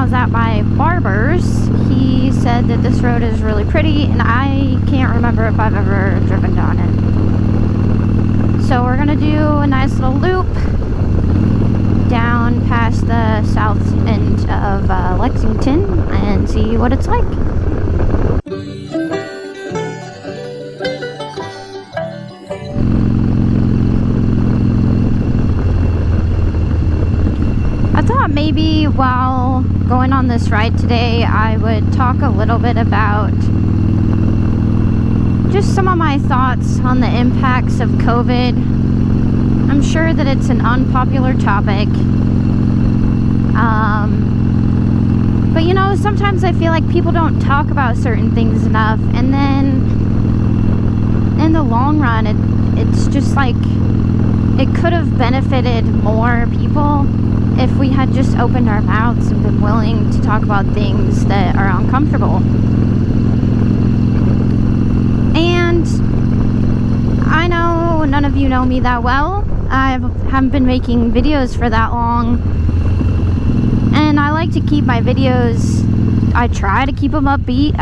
was at my barber's, he said that this road is really pretty, and I can't remember if I've ever driven down it. So we're gonna do a nice little loop down past the south end of Lexington and see what it's like. I thought maybe while going on this ride today, I would talk a little bit about just some of my thoughts on the impacts of COVID. I'm sure that it's an unpopular topic. But you know, sometimes I feel like people don't talk about certain things enough, and then in the long run, it's just like it could have benefited more people if we had just opened our mouths and been willing to talk about things that are uncomfortable. And I know none of you know me that well. I haven't been making videos for that long, and I like to keep my videos, I try to keep them upbeat.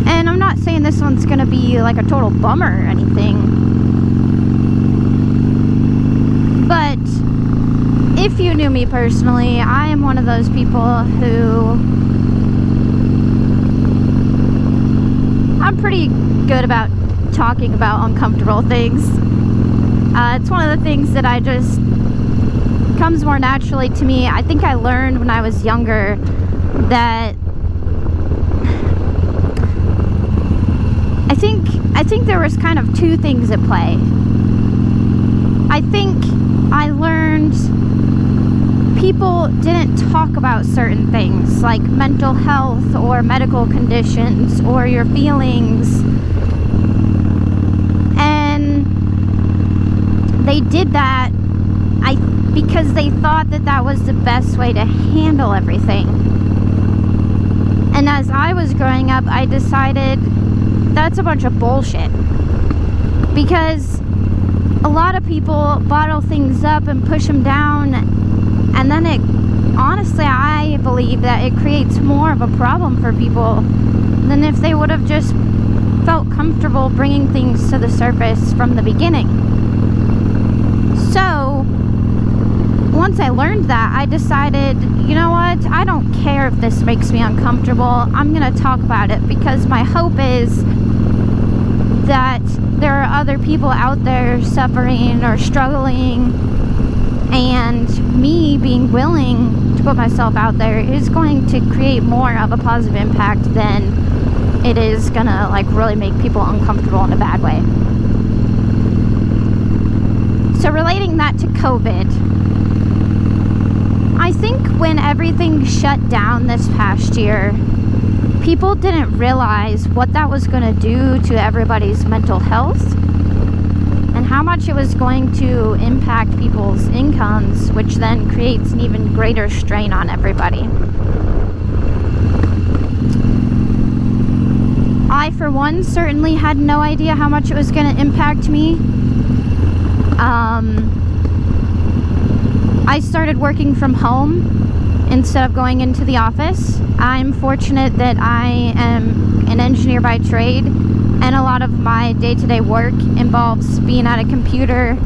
And I'm not saying this one's gonna be like a total bummer or anything, but if you knew me personally, I am one of those people who I'm pretty good about talking about uncomfortable things. It's one of the things that I just comes more naturally to me. I think I learned when I was younger that I think there was kind of two things at play. I think I learned people didn't talk about certain things like mental health or medical conditions or your feelings, and they did that because they thought that that was the best way to handle everything. And as I was growing up, I decided that's a bunch of bullshit, because a lot of people bottle things up and push them down, and then honestly, I believe that it creates more of a problem for people than if they would have just felt comfortable bringing things to the surface from the beginning. So once I learned that, I decided, you know what, I don't care if this makes me uncomfortable. I'm gonna talk about it, because my hope is that there are other people out there suffering or struggling, and me being willing to put myself out there is going to create more of a positive impact than it is gonna like really make people uncomfortable in a bad way. So relating that to COVID, I think when everything shut down this past year, people didn't realize what that was going to do to everybody's mental health and how much it was going to impact people's incomes, which then creates an even greater strain on everybody. I, for one, certainly had no idea how much it was going to impact me. I started working from home instead of going into the office. I'm fortunate that I am an engineer by trade, and a lot of my day-to-day work involves being at a computer,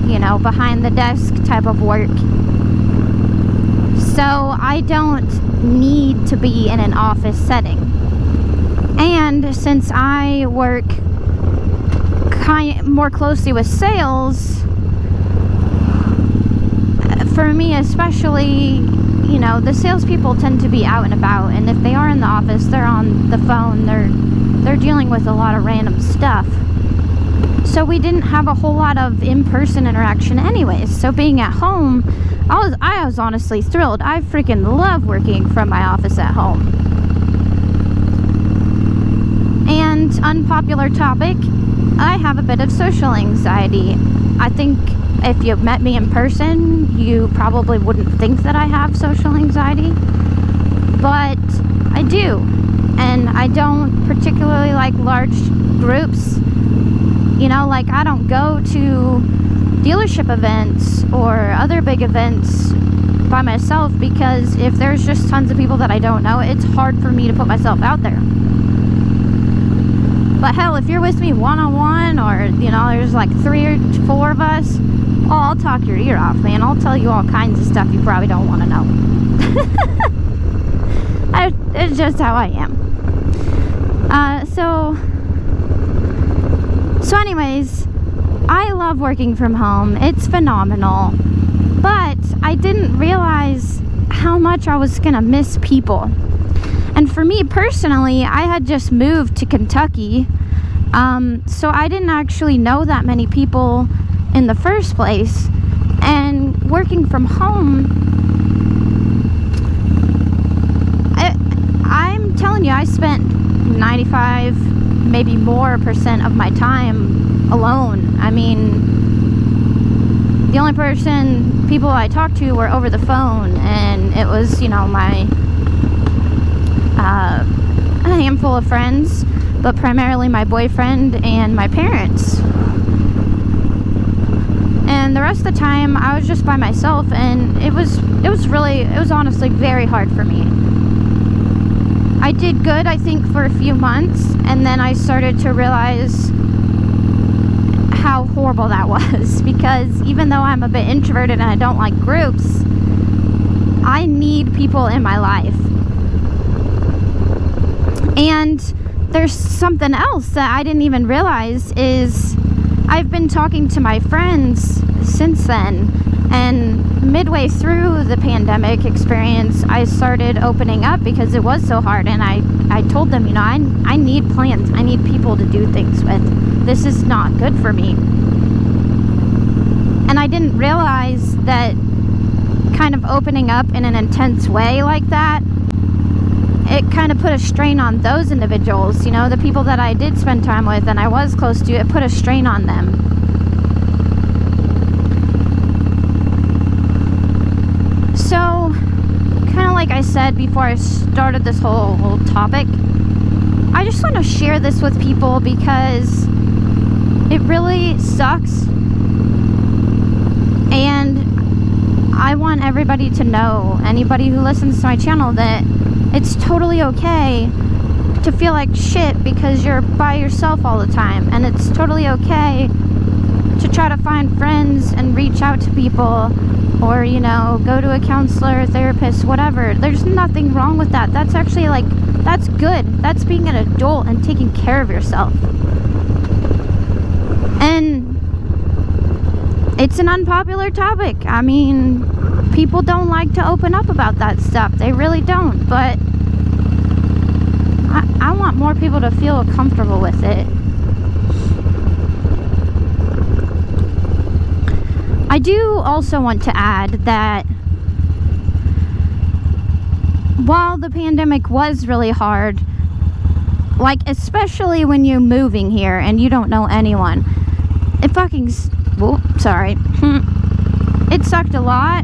you know, behind the desk type of work. So I don't need to be in an office setting. And since I work more closely with sales, for me especially, you know, the salespeople tend to be out and about, and if they are in the office, they're on the phone, they're dealing with a lot of random stuff. So we didn't have a whole lot of in-person interaction anyways. So being at home, I was honestly thrilled. I freaking love working from my office at home. And unpopular topic, I have a bit of social anxiety. I think if you met me in person, you probably wouldn't think that I have social anxiety, but I do. And I don't particularly like large groups. You know, like I don't go to dealership events or other big events by myself, because if there's just tons of people that I don't know, it's hard for me to put myself out there. But hell, if you're with me one-on-one, or, you know, there's like 3 or 4 of us, oh, I'll talk your ear off, man. I'll tell you all kinds of stuff you probably don't want to know. It's just how I am. So anyways, I love working from home. It's phenomenal. But I didn't realize how much I was going to miss people. And for me personally, I had just moved to Kentucky. So I didn't actually know that many people in the first place. And working from home, I'm telling you, I spent 95, maybe more % of my time alone. I mean, the only people I talked to were over the phone, and it was, you know, a handful of friends, but primarily my boyfriend and my parents. And the rest of the time, I was just by myself, and it was honestly very hard for me. I did good, I think, for a few months, and then I started to realize how horrible that was, because even though I'm a bit introverted and I don't like groups, I need people in my life. And there's something else that I didn't even realize is I've been talking to my friends since then, and midway through the pandemic experience, I started opening up because it was so hard, and I told them, you know, I need plans. I need people to do things with. This is not good for me. And I didn't realize that kind of opening up in an intense way like that, it kind of put a strain on those individuals, you know, the people that I did spend time with and I was close to. It put a strain on them. So, kind of like I said before I started this whole topic, I just want to share this with people because it really sucks, and I want everybody to know, anybody who listens to my channel, that it's totally okay to feel like shit because you're by yourself all the time, and it's totally okay to try to find friends and reach out to people, or, you know, go to a counselor, therapist, whatever. There's nothing wrong with that. That's actually, like, that's good. That's being an adult and taking care of yourself. And it's an unpopular topic. I mean, people don't like to open up about that stuff. They really don't. But I want more people to feel comfortable with it. I do also want to add that while the pandemic was really hard, like, especially when you're moving here and you don't know anyone, it it sucked a lot,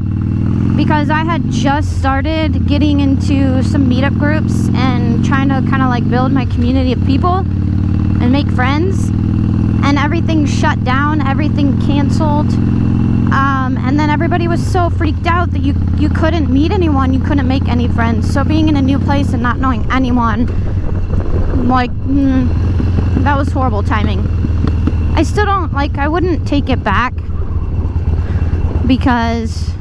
because I had just started getting into some meetup groups and trying to kind of like build my community of people and make friends, and everything shut down, everything canceled. And then everybody was so freaked out that you couldn't meet anyone, you couldn't make any friends. So being in a new place and not knowing anyone, like, that was horrible timing. I still don't, like, I wouldn't take it back, because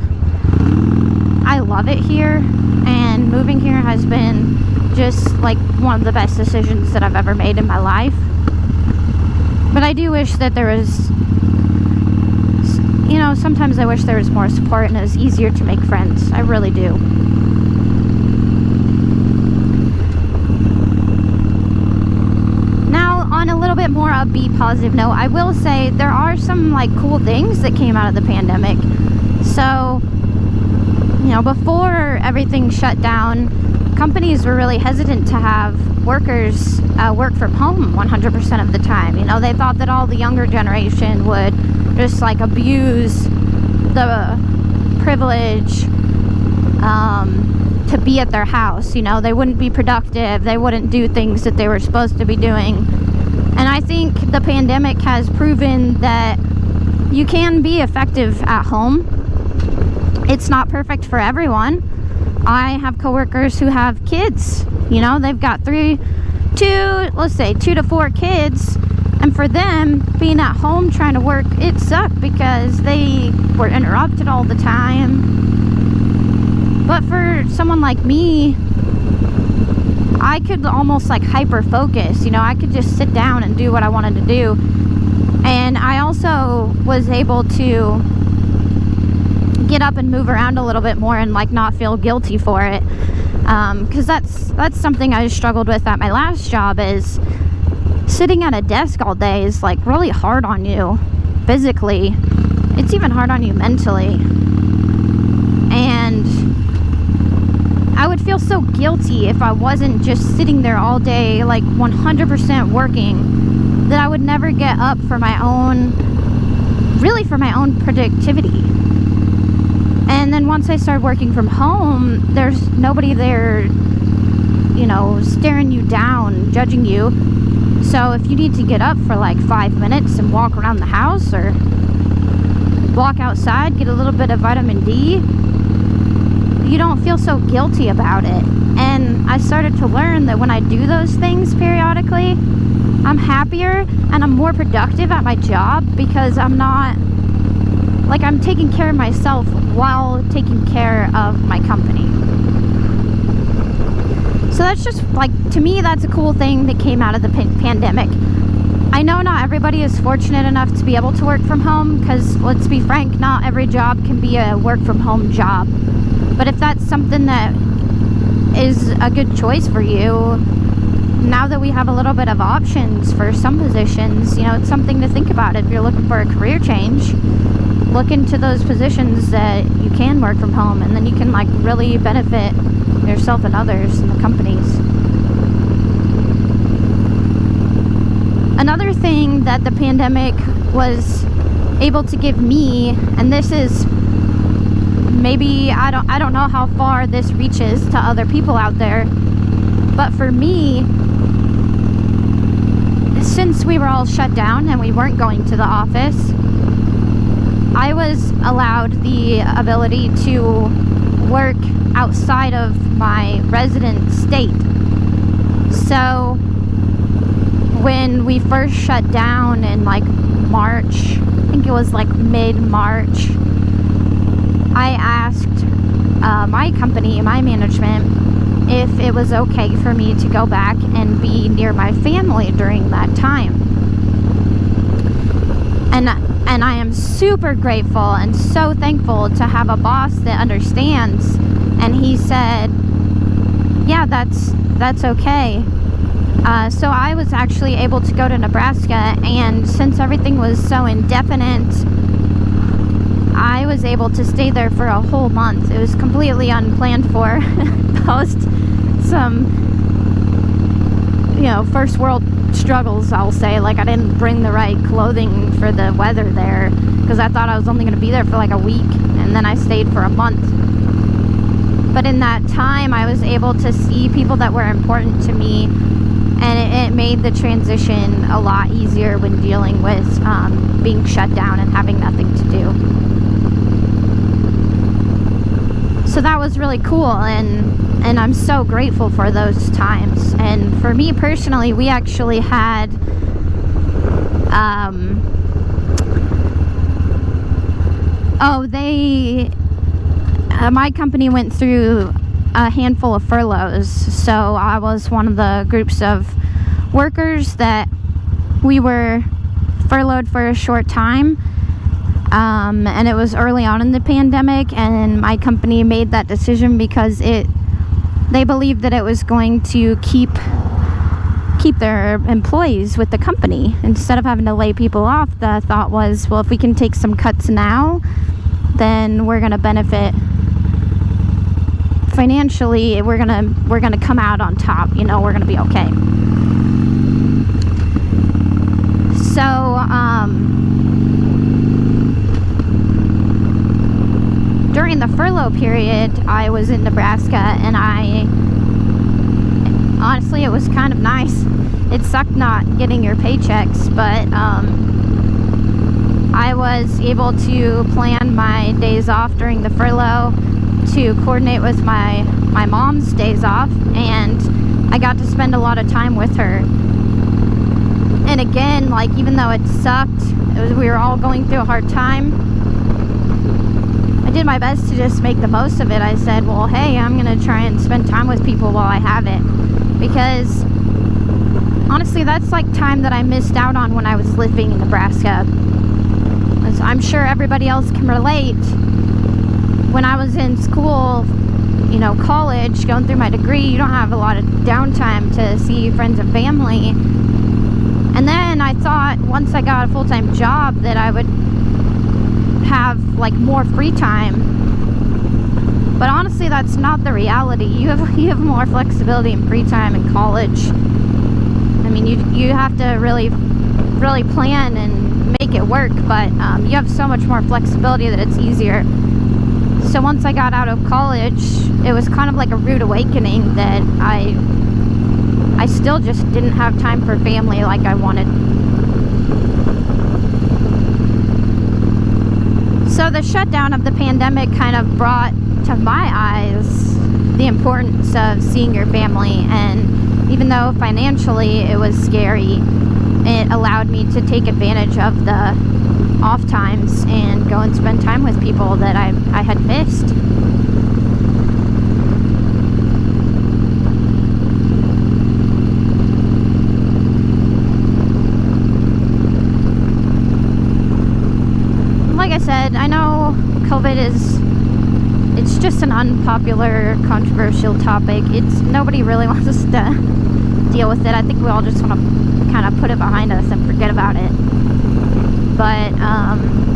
I love it here, and moving here has been just, like, one of the best decisions that I've ever made in my life. But I do wish that there was, you know, sometimes I wish there was more support and it was easier to make friends. I really do. Now, on a little bit more upbeat, positive note, I will say there are some, like, cool things that came out of the pandemic. So, you know, before everything shut down, companies were really hesitant to have workers work from home 100% of the time. You know, they thought that all the younger generation would just, like, abuse the privilege to be at their house. You know, they wouldn't be productive, they wouldn't do things that they were supposed to be doing. And I think the pandemic has proven that you can be effective at home, it's not perfect for everyone. I have coworkers who have kids. You know, they've got 2 to 4 kids, and for them, being at home trying to work, it sucked because they were interrupted all the time. But for someone like me, I could almost like hyper focus. You know, I could just sit down and do what I wanted to do. And I also was able to get up and move around a little bit more and like not feel guilty for it, because that's something I struggled with at my last job. Is sitting at a desk all day is like really hard on you physically. It's even hard on you mentally, and I would feel so guilty if I wasn't just sitting there all day like 100% working, that I would never get up for my own productivity. And then once I started working from home, there's nobody there, you know, staring you down, judging you. So if you need to get up for like 5 minutes and walk around the house or walk outside, get a little bit of vitamin D, you don't feel so guilty about it. And I started to learn that when I do those things periodically, I'm happier and I'm more productive at my job, because I'm not, like, I'm taking care of myself while taking care of my company. So that's just, like, to me, that's a cool thing that came out of the pandemic. I know not everybody is fortunate enough to be able to work from home, because, let's be frank, not every job can be a work from home job. But if that's something that is a good choice for you, now that we have a little bit of options for some positions, you know, it's something to think about. If you're looking for a career change, look into those positions that you can work from home, and then you can like really benefit yourself and others and the companies. Another thing that the pandemic was able to give me, and this is maybe, I don't know how far this reaches to other people out there, but for me, since we were all shut down and we weren't going to the office, I was allowed the ability to work outside of my resident state. So when we first shut down in like March, I think it was like mid-March, I asked my company, my management, if it was okay for me to go back and be near my family during that time. And I am super grateful and so thankful to have a boss that understands. And he said, yeah, that's okay. So I was actually able to go to Nebraska, and since everything was so indefinite, I was able to stay there for a whole month. It was completely unplanned for, post some, you know, first world struggles, I'll say. Like, I didn't bring the right clothing for the weather there, because I thought I was only going to be there for like a week, and then I stayed for a month. But in that time, I was able to see people that were important to me, and it made the transition a lot easier when dealing with being shut down and having nothing to do. So that was really cool, and I'm so grateful for those times. And for me personally, we actually had my company went through a handful of furloughs. So I was one of the groups of workers that we were furloughed for a short time. And it was early on in the pandemic, and my company made that decision because they believed that it was going to keep their employees with the company instead of having to lay people off. The thought was, well, if we can take some cuts now, then we're going to benefit financially. We're gonna come out on top. You know, we're gonna be okay. So during the furlough period, I was in Nebraska, and honestly, it was kind of nice. It sucked not getting your paychecks, but I was able to plan my days off during the furlough to coordinate with my mom's days off, and I got to spend a lot of time with her. And again, like, even though it sucked, we were all going through a hard time, I did my best to just make the most of it. I said, well, hey, I'm gonna try and spend time with people while I have it, because honestly, that's like time that I missed out on when I was living in Nebraska. As I'm sure everybody else can relate. When I was in school, you know, college, going through my degree, you don't have a lot of downtime to see friends and family. And then I thought once I got a full-time job that I would have like more free time. But honestly, that's not the reality. You have more flexibility and free time in college. I mean, you have to really plan and make it work, but you have so much more flexibility that it's easier. So once I got out of college, it was kind of like a rude awakening that I still just didn't have time for family like I wanted. So the shutdown of the pandemic kind of brought to my eyes the importance of seeing your family, and even though financially it was scary, it allowed me to take advantage of the off times and go and spend time with people that I had missed. Like I said, I know COVID it's just an unpopular, controversial topic. Nobody really wants us to deal with it. I think we all just want to kind of put it behind us and forget about it. But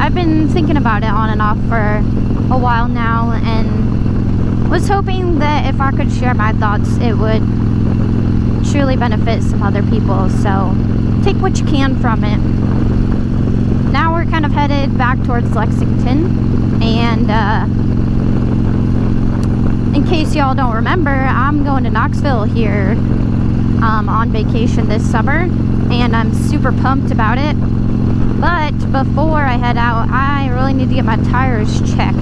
I've been thinking about it on and off for a while now, and was hoping that if I could share my thoughts, it would truly benefit some other people. So take what you can from it. Now we're kind of headed back towards Lexington, and in case y'all don't remember, I'm going to Knoxville here on vacation this summer, and I'm super pumped about it. But before I head out, I really need to get my tires checked.